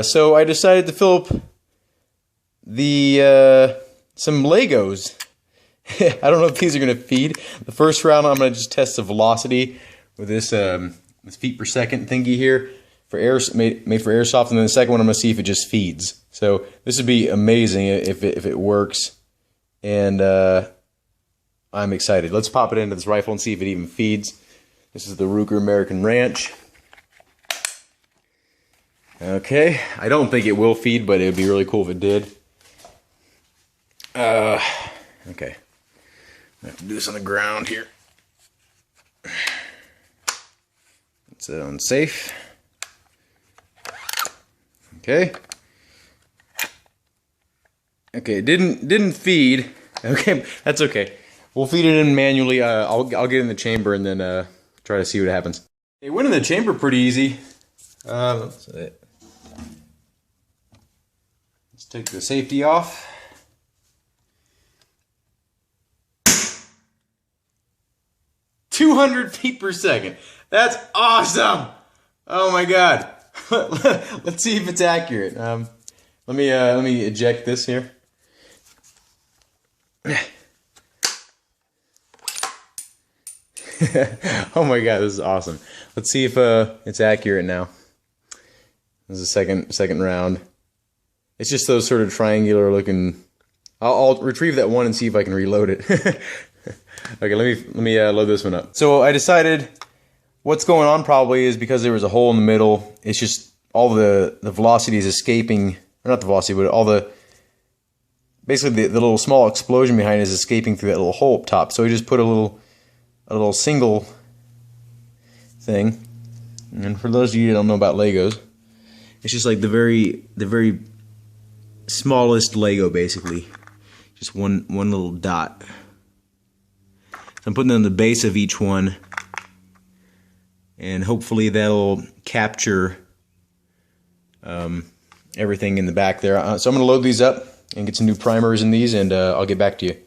So I decided to fill up the some Legos. I don't know if these are going to feed. The first round I'm going to just test the velocity with this feet per second thingy here for air made for airsoft, and then the second one I'm going to see if it just feeds. So this would be amazing if it works, and I'm excited. Let's pop it into this rifle and see if it even feeds. This is the Ruger American Ranch. Okay, I don't think it will feed, but it would be really cool if it did. Okay. I have to do this on the ground here. It's unsafe. Okay. Okay, it didn't feed. Okay, that's okay. We'll feed it in manually. I'll get in the chamber and then try to see what happens. It went in the chamber pretty easy. Let's take the safety off. "200 feet per second. That's awesome! Oh my god. Let's see if it's accurate. Let me eject this here. Oh my god, this is awesome. Let's see if it's accurate now. This is the second round. It's just those sort of triangular looking. I'll retrieve that one and see if I can reload it. Okay, let me load this one up. So I decided what's going on probably is because there was a hole in the middle. It's just all the velocity is escaping, or not the velocity, but all the basically the little small explosion behind it is escaping through that little hole up top. So we just put a little single thing. And for those of you who don't know about Legos, it's just like the very smallest Lego basically, just one little dot. So I'm putting it on the base of each one, and hopefully that'll capture everything in the back there. So I'm going to load these up and get some new primers in these, and I'll get back to you.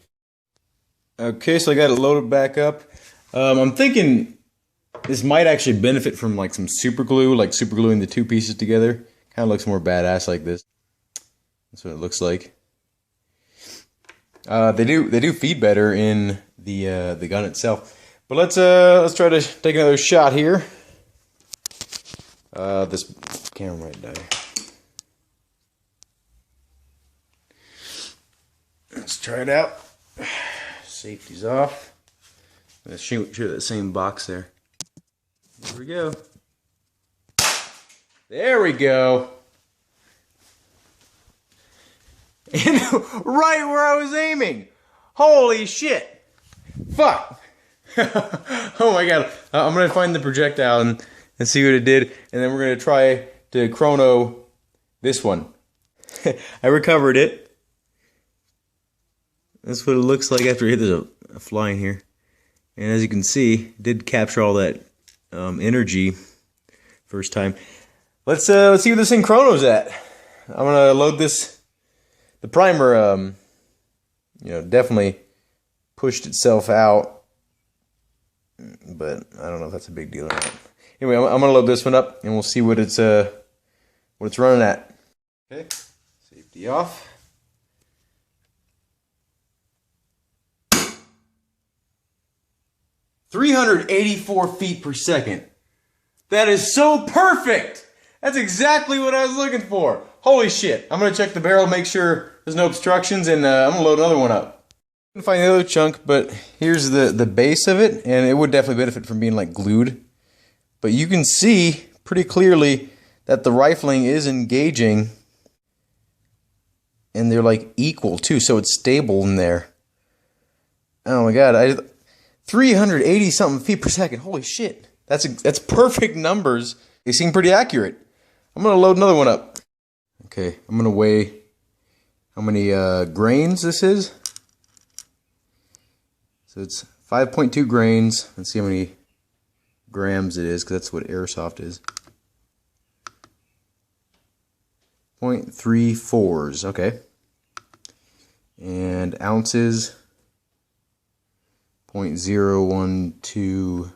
Okay, so I got it loaded back up. I'm thinking this might actually benefit from like some super glue, like super gluing the two pieces together. Kind of looks more badass like this. That's what it looks like. They do feed better in the gun itself. But let's try to take another shot here. This camera might die. Let's try it out. Safety's off. Let's shoot that same box there. There we go. There we go. And right where I was aiming. Holy shit. Fuck. Oh my god. I'm going to find the projectile and see what it did. And then we're going to try to chrono this one. I recovered it. That's what it looks like after it hit a fly in here. And as you can see, it did capture all that energy first time. Let's see where this thing chronos at. I'm going to load this. The primer, definitely pushed itself out, but I don't know if that's a big deal or not. Anyway, I'm gonna load this one up, and we'll see what it's running at. Okay, safety off. "384 feet per second. That is so perfect! That's exactly what I was looking for. Holy shit. I'm going to check the barrel, make sure there's no obstructions, and I'm going to load another one up. I couldn't find the other chunk, but here's the base of it, and it would definitely benefit from being like glued. But you can see pretty clearly that the rifling is engaging, and they're like equal too, so it's stable in there. Oh my god, 380 something feet per second. Holy shit. That's perfect numbers. They seem pretty accurate. I'm going to load another one up. Okay, I'm going to weigh how many grains this is. So it's 5.2 grains. Let's see how many grams it is, because that's what airsoft is. 0.34s, okay. And ounces, 0.012.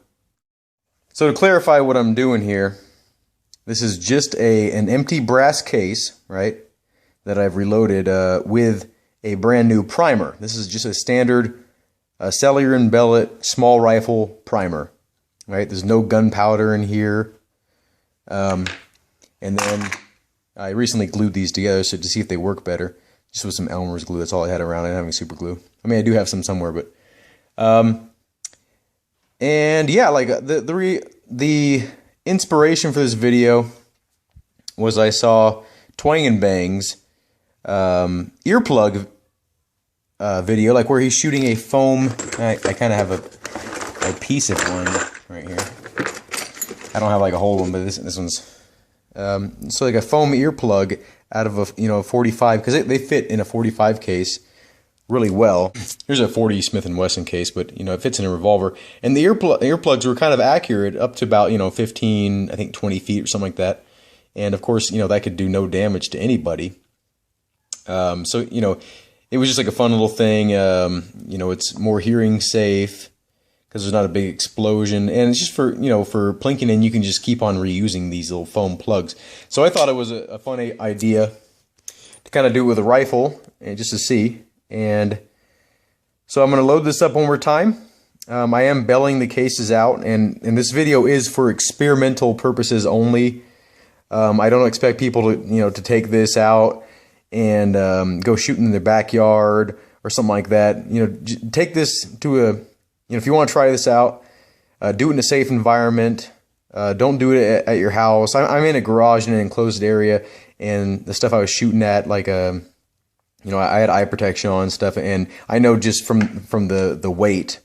So to clarify what I'm doing here, This is just an empty brass case, right, that I've reloaded with a brand new primer. This is just a standard Cellier and Bellet small rifle primer, right? There's no gunpowder in here. And then I recently glued these together to see if they work better, just with some Elmer's glue. That's all I had around. I didn't have any super glue. I mean, I do have some somewhere, but and yeah, like the inspiration for this video was I saw Twang and Bang's earplug video, like where he's shooting a foam. I kind of have a piece of one right here. I don't have like a whole one, but this one's so like a foam earplug out of a 45, because they fit in a 45 case really well. Here's a 40 Smith & Wesson case, but it fits in a revolver. And the earplugs were kind of accurate up to about 15, I think 20 feet or something like that. And of course, that could do no damage to anybody. So it was just like a fun little thing. It's more hearing safe because there's not a big explosion, and it's just for for plinking in. You can just keep on reusing these little foam plugs. So I thought it was a fun idea to kind of do it with a rifle and just to see. And so I'm going to load this up one more time. I am belling the cases out, and this video is for experimental purposes only. I don't expect people to to take this out and go shooting in their backyard or something like that. Take this to a if you want to try this out, do it in a safe environment. Don't do it at your house. I'm in a garage in an enclosed area, and the stuff I was shooting at, like I had eye protection on and stuff, and I know just from the weight,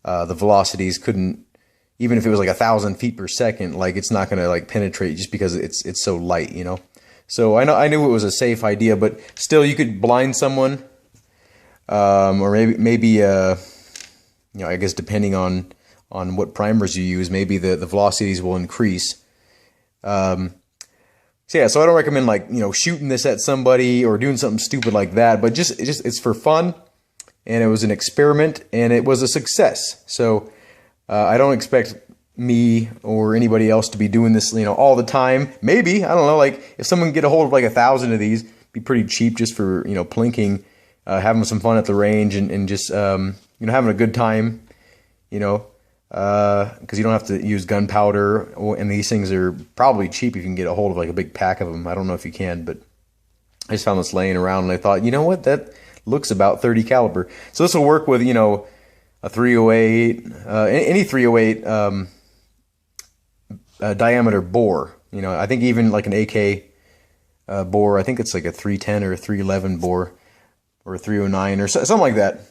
the velocities couldn't, even if it was like 1,000 feet per second, like it's not gonna like penetrate just because it's so light, So I knew it was a safe idea, but still you could blind someone, or maybe I guess depending on what primers you use, maybe the velocities will increase. So yeah, so I don't recommend shooting this at somebody or doing something stupid like that, but it's for fun, and it was an experiment, and it was a success. So I don't expect me or anybody else to be doing this all the time. Maybe, I don't know, like if someone can get a hold of like 1,000 of these, be pretty cheap just for plinking, having some fun at the range, and just having a good time, because you don't have to use gunpowder, and these things are probably cheap if you can get a hold of like a big pack of them. I don't know if you can, but I just found this laying around, and I thought, what, that looks about 30 caliber. So this will work with a 308, any 308 diameter bore. I think even like an AK bore. I think it's like a 310 or a 311 bore, or a 309 or something like that.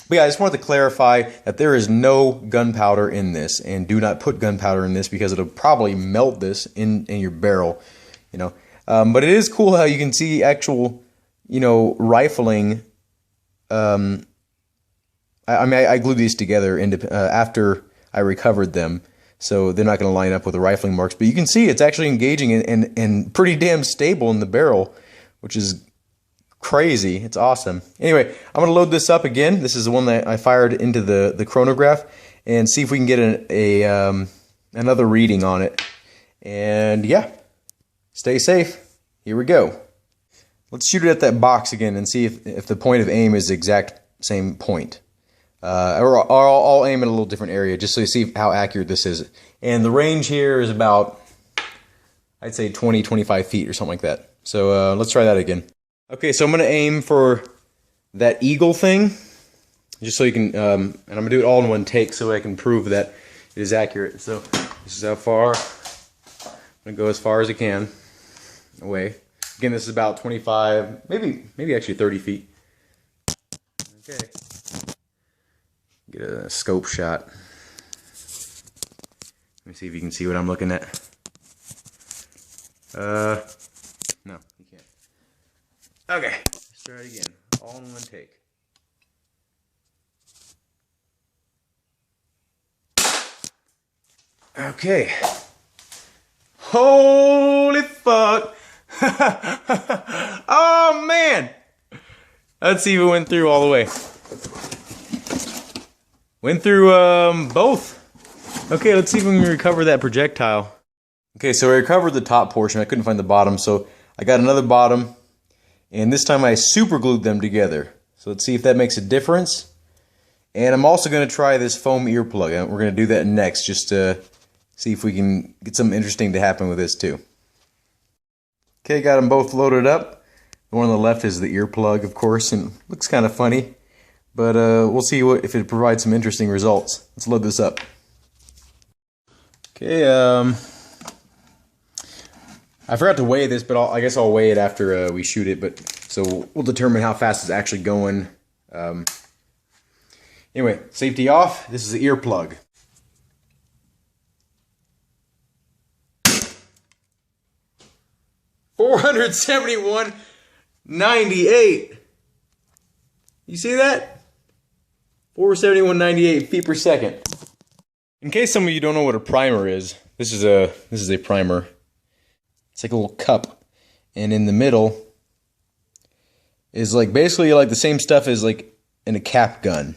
But yeah, I just wanted to clarify that there is no gunpowder in this, and do not put gunpowder in this because it'll probably melt this in your barrel, But it is cool how you can see actual, rifling. I glued these together after I recovered them, so they're not going to line up with the rifling marks. But you can see it's actually engaging and pretty damn stable in the barrel, which is crazy. It's awesome. Anyway, I'm going to load this up again. This is the one that I fired into the chronograph, and see if we can get another reading on it. And yeah, stay safe. Here we go. Let's shoot it at that box again and see if the point of aim is the exact same point. Or I'll aim in a little different area just so you see how accurate this is. And the range here is about, I'd say 20-25 feet or something like that. So let's try that again. Okay, so I'm going to aim for that eagle thing, just so you can, and I'm going to do it all in one take so I can prove that it is accurate. So this is how far, I'm going to go as far as I can away. Again, this is about 25, maybe actually 30 feet. Okay, get a scope shot. Let me see if you can see what I'm looking at. No, you can't. Okay, let's try it again. All in one take. Okay. Holy fuck. Oh man. Let's see if it went through all the way. Went through both. Okay, let's see if we can recover that projectile. Okay, so I recovered the top portion. I couldn't find the bottom, so I got another bottom, and this time I super glued them together. So let's see if that makes a difference. And I'm also going to try this foam earplug. We're going to do that next, just to see if we can get something interesting to happen with this too. Okay, got them both loaded up. The one on the left is the earplug, of course, and looks kind of funny. But we'll see if it provides some interesting results. Let's load this up. Okay, I forgot to weigh this, but I guess I'll weigh it after we shoot it. But so we'll determine how fast it's actually going. Anyway, safety off. This is the earplug. $471.98. You see that? 471.98 feet per second. In case some of you don't know what a primer is, this is a primer. It's like a little cup, and in the middle is like basically like the same stuff as like in a cap gun.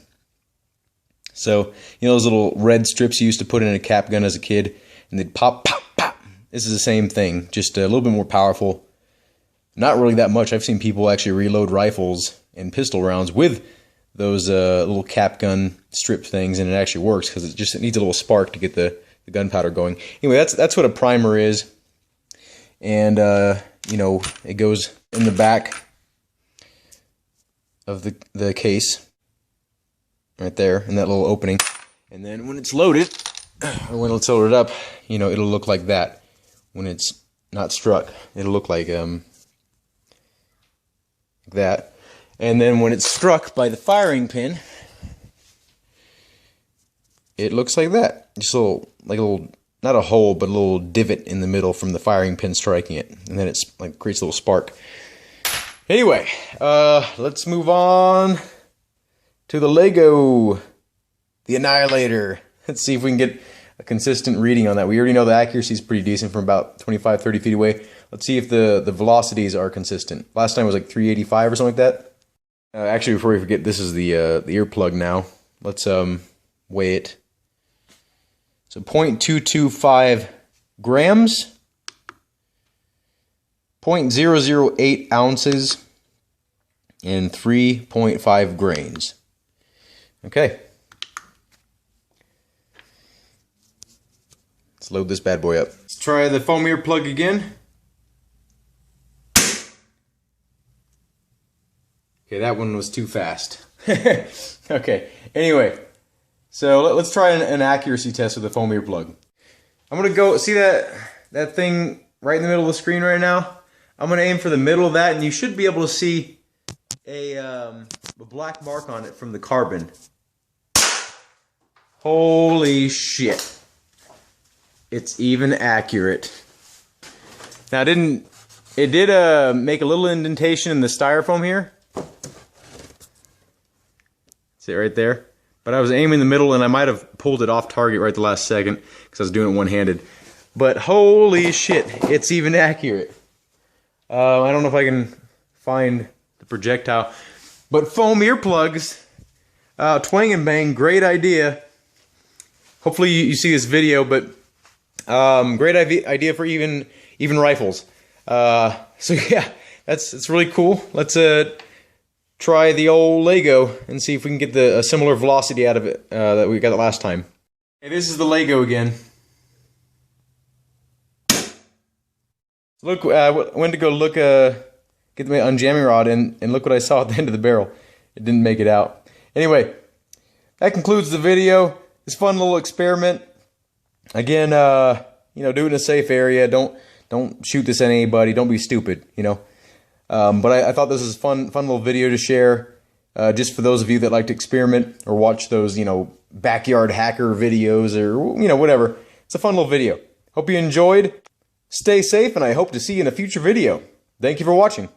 So you know those little red strips you used to put in a cap gun as a kid, and they'd pop, pop, pop. This is the same thing, just a little bit more powerful. Not really that much. I've seen people actually reload rifles and pistol rounds with those little cap gun strip things, and it actually works because it needs a little spark to get the gunpowder going. Anyway, that's what a primer is, and you know, it goes in the back of the case, right there in that little opening, and then when it's loaded, or when it's loaded up, you know, it'll look like that. When it's not struck, it'll look like that. And then when it's struck by the firing pin, it looks like that. Just a little, like a little, not a hole, but a little divot in the middle from the firing pin striking it. And then it's like creates a little spark. Anyway, let's move on to the Lego, the Annihilator. Let's see if we can get a consistent reading on that. We already know the accuracy is pretty decent from about 25, 30 feet away. Let's see if the velocities are consistent. Last time it was like 385 or something like that. Actually, before we forget, this is the earplug now. Let's weigh it. So 0.225 grams, 0.008 ounces, and 3.5 grains. Okay. Let's load this bad boy up. Let's try the foam earplug again. Okay, that one was too fast. Okay, anyway, so let's try an accuracy test with the foam earplug. I'm gonna go, see that thing right in the middle of the screen right now? I'm gonna aim for the middle of that, and you should be able to see a black mark on it from the carbon. Holy shit. It's even accurate. Now it did make a little indentation in the styrofoam here. See it right there? But I was aiming in the middle, and I might have pulled it off target right the last second because I was doing it one-handed. But holy shit, it's even accurate. I don't know if I can find the projectile. But foam earplugs, twang and bang, great idea. Hopefully you see this video, but great idea for even rifles. So yeah, it's really cool. Let's try the old Lego and see if we can get a similar velocity out of it that we got last time. Hey, this is the Lego again. Look, I went to go look, get my unjamming rod and look what I saw at the end of the barrel. It didn't make it out. Anyway, that concludes the video. It's a fun little experiment. Again, you know, do it in a safe area. Don't shoot this at anybody. Don't be stupid, you know. But I thought this was a fun little video to share, just for those of you that like to experiment or watch those, you know, backyard hacker videos or, you know, whatever. It's a fun little video. Hope you enjoyed. Stay safe, and I hope to see you in a future video. Thank you for watching.